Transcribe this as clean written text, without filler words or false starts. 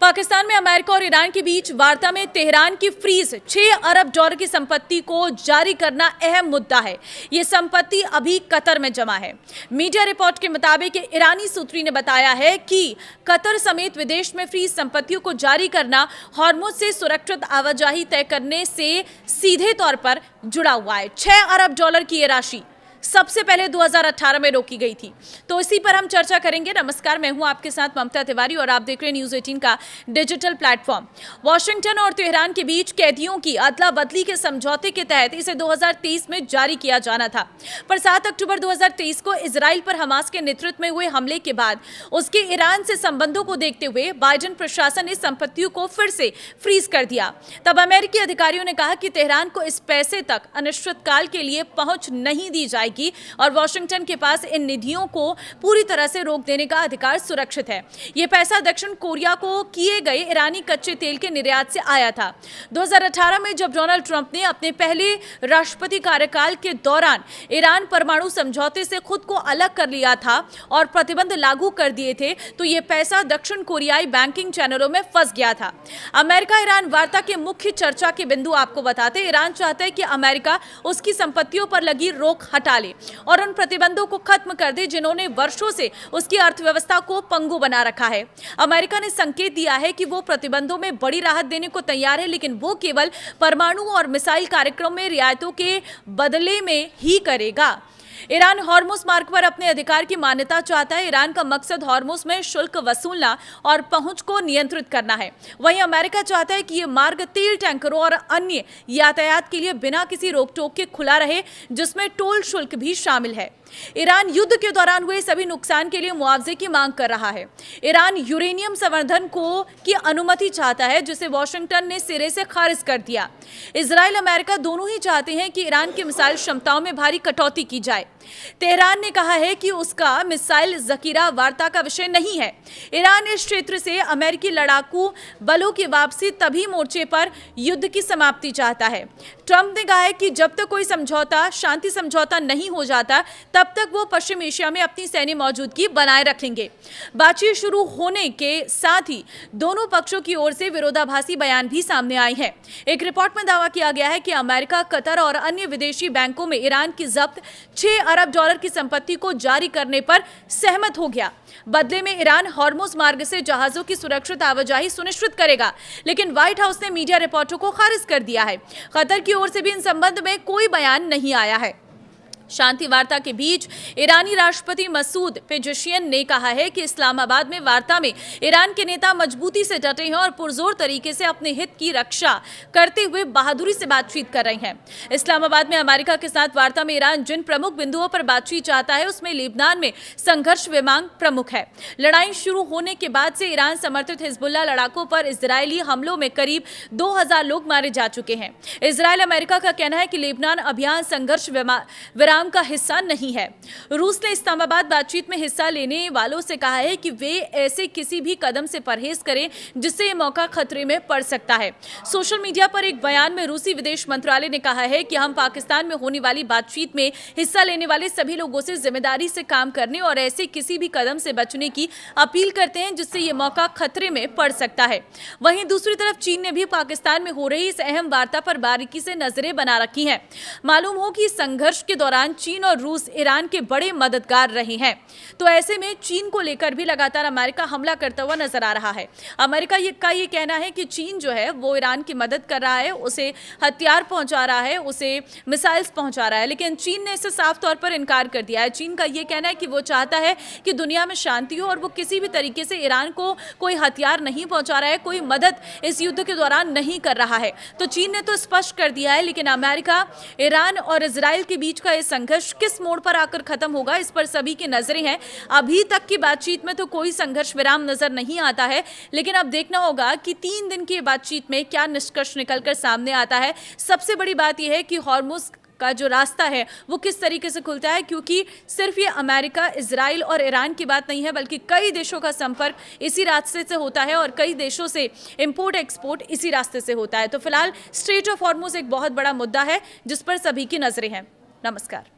पाकिस्तान में अमेरिका और ईरान के बीच वार्ता में तेहरान की फ्रीज 6 अरब डॉलर की संपत्ति को जारी करना अहम मुद्दा है। यह संपत्ति अभी कतर में जमा है। मीडिया रिपोर्ट के मुताबिक ईरानी सूत्री ने बताया है कि कतर समेत विदेश में फ्रीज संपत्तियों को जारी करना हॉर्मुज से सुरक्षित आवाजाही तय करने से सीधे तौर पर जुड़ा हुआ है। 6 अरब डॉलर की यह राशि सबसे पहले 2018 में रोकी गई थी। तो इसी पर हम चर्चा करेंगे। नमस्कार, मैं हूं आपके साथ ममता तिवारी और आप देख रहे हैं न्यूज़ 18 का डिजिटल प्लेटफॉर्म। वाशिंगटन और तेहरान के बीच कैदियों की अदला बदली के समझौते के तहत इसे 2023 में जारी किया जाना था, पर 7 अक्टूबर 2023 को इजराइल पर हमास के नेतृत्व में हुए हमले के बाद उसके ईरान से संबंधों को देखते हुए बाइडेन प्रशासन ने संपत्तियों को फिर से फ्रीज कर दिया। तब अमेरिकी अधिकारियों ने कहा कि तेहरान को इस पैसे तक अनिश्चितकाल के लिए पहुंच नहीं दी जाएगी और वॉशिंगटन के पास इन निधियों को पूरी तरह से रोक देने का अधिकार सुरक्षित है। यह पैसा दक्षिण कोरिया को किए गए ईरानी कच्चे तेल के निर्यात से आया था। 2018 में जब डोनाल्ड ट्रंप ने अपने पहले राष्ट्रपति कार्यकाल के दौरान ईरान परमाणु समझौते से खुद को अलग कर लिया था और प्रतिबंध लागू कर दिए थे, तो यह पैसा दक्षिण कोरियाई बैंकिंग चैनलों में फंस गया था। अमेरिका ईरान वार्ता के मुख्य चर्चा के बिंदु आपको बताते, ईरान चाहता है कि अमेरिका उसकी संपत्तियों पर लगी रोक हटा ले और उन प्रतिबंधों को खत्म कर दे जिन्होंने वर्षों से उसकी अर्थव्यवस्था को पंगु बना रखा है। अमेरिका ने संकेत दिया है कि वो प्रतिबंधों में बड़ी राहत देने को तैयार है, लेकिन वो केवल परमाणु और मिसाइल कार्यक्रम में रियायतों के बदले में ही करेगा। ईरान हॉर्मुज मार्ग पर अपने अधिकार की मान्यता चाहता है। ईरान का मकसद हॉर्मुज में शुल्क वसूलना और पहुंच को नियंत्रित करना है। वहीं अमेरिका चाहता है कि यह मार्ग तेल टैंकरों और अन्य यातायात के लिए बिना किसी रोक टोक के खुला रहे, जिसमें टोल शुल्क भी शामिल है। ईरान युद्ध के दौरान हुए सभी नुकसान के लिए मुआवजे की मांग कर रहा है। ईरान यूरेनियम संवर्धन की अनुमति चाहता है, जिसे वॉशिंगटन ने सिरे से खारिज कर दिया। इजराइल अमेरिका दोनों ही चाहते हैं कि ईरान की मिसाइल क्षमताओं में भारी कटौती की जाए। तेहरान ने कहा है कि उसका मिसाइल जखीरा वार्ता का विषय नहीं है। ईरान इस क्षेत्र से अमेरिकी लड़ाकू बलों की वापसी तभी मोर्चे पर युद्ध की समाप्ति चाहता है। ट्रंप ने कहा है कि जब तक कोई शांति समझौता नहीं हो जाता, तब तक वो पश्चिम एशिया में अपनी सैन्य मौजूदगी बनाए रखेंगे। बातचीत शुरू होने के साथ ही दोनों पक्षों की ओर से विरोधाभासी बयान भी सामने आए हैं। एक रिपोर्ट में दावा किया गया है कि अमेरिका, कतर और अन्य विदेशी बैंकों में ईरान की जब्त 6 अरब डॉलर की संपत्ति को जारी करने पर सहमत हो गया। बदले में ईरान हॉर्मुज मार्ग से जहाजों की सुरक्षित आवाजाही सुनिश्चित करेगा, लेकिन व्हाइट हाउस ने मीडिया रिपोर्टों को खारिज कर दिया है। कतर की ओर से भी इन संबंध में कोई बयान नहीं आया है। शांति वार्ता के बीच ईरानी राष्ट्रपति मसूद पेजेशियन ने कहा है कि इस्लामाबाद में वार्ता में ईरान के नेता मजबूती से डटे हैं और पुरजोर तरीके से अपने हित की रक्षा करते हुए बहादुरी से बातचीत कर रहे हैं। इस्लामाबाद में अमेरिका के साथ वार्ता में ईरान जिन प्रमुख बिंदुओं पर बातचीत चाहता है, उसमें लेबनान में संघर्ष विमांग प्रमुख है। लड़ाई शुरू होने के बाद से ईरान समर्थित हिजबुल्लाह लड़ाकों पर इजरायली हमलों में करीब 2000 लोग मारे जा चुके हैं। इजरायल अमेरिका का कहना है कि लेबनान अभियान संघर्ष विराम का हिस्सा नहीं है। रूस ने इस्लामाबाद बातचीत में हिस्सा लेने वालों से कहा है कि वे ऐसे किसी भी कदम से परहेज करें जिससे ये मौका खतरे में पड़ सकता है। सोशल मीडिया पर एक बयान में रूसी विदेश मंत्रालय ने कहा है कि हम पाकिस्तान में होने वाली बातचीत में हिस्सा लेने वाले सभी लोगों से जिम्मेदारी से काम करने और ऐसे किसी भी कदम से बचने की अपील करते हैं जिससे ये मौका खतरे में पड़ सकता है। वहीं दूसरी तरफ चीन ने भी पाकिस्तान में हो रही इस अहम वार्ता पर बारीकी से नजरें बना रखी हैं। मालूम हो कि संघर्ष के दौरान चीन और रूस ईरान के बड़े मददगार रहे हैं, तो ऐसे में चीन को लेकर भी लगातार अमेरिका हमला करता हुआ नजर आ रहा है। अमेरिका का ये कहना है कि चीन जो है वो ईरान की मदद कर रहा है, उसे हथियार पहुंचा रहा है, उसे मिसाइल्स पहुंचा रहा है, लेकिन चीन ने इससे साफ तौर पर इनकार कर दिया है। चीन का ये कहना है कि वो चाहता है कि दुनिया में शांति हो और वो किसी भी तरीके से ईरान को कोई हथियार नहीं पहुंचा रहा है, कोई मदद इस युद्ध के दौरान नहीं कर रहा है। तो चीन ने तो स्पष्ट कर दिया है, लेकिन अमेरिका, ईरान और इजराइल के बीच का ये संघर्ष किस मोड़ पर आकर खत्म होगा, इस पर सभी की नजरें हैं। अभी तक की बातचीत में तो कोई संघर्ष विराम नजर नहीं आता है, लेकिन अब देखना होगा कि 3 दिन की बातचीत में क्या निष्कर्ष निकलकर सामने आता है। सबसे बड़ी बात यह है कि हॉर्मुज का जो रास्ता है वो किस तरीके से खुलता है, क्योंकि सिर्फ ये अमेरिका, इजराइल और ईरान की बात नहीं है, बल्कि कई देशों का संपर्क इसी रास्ते से होता है और कई देशों से इंपोर्ट एक्सपोर्ट इसी रास्ते से होता है। तो फिलहाल स्ट्रेट ऑफ हॉर्मुज एक बहुत बड़ा मुद्दा है जिस पर सभी की नजरें हैं। नमस्कार।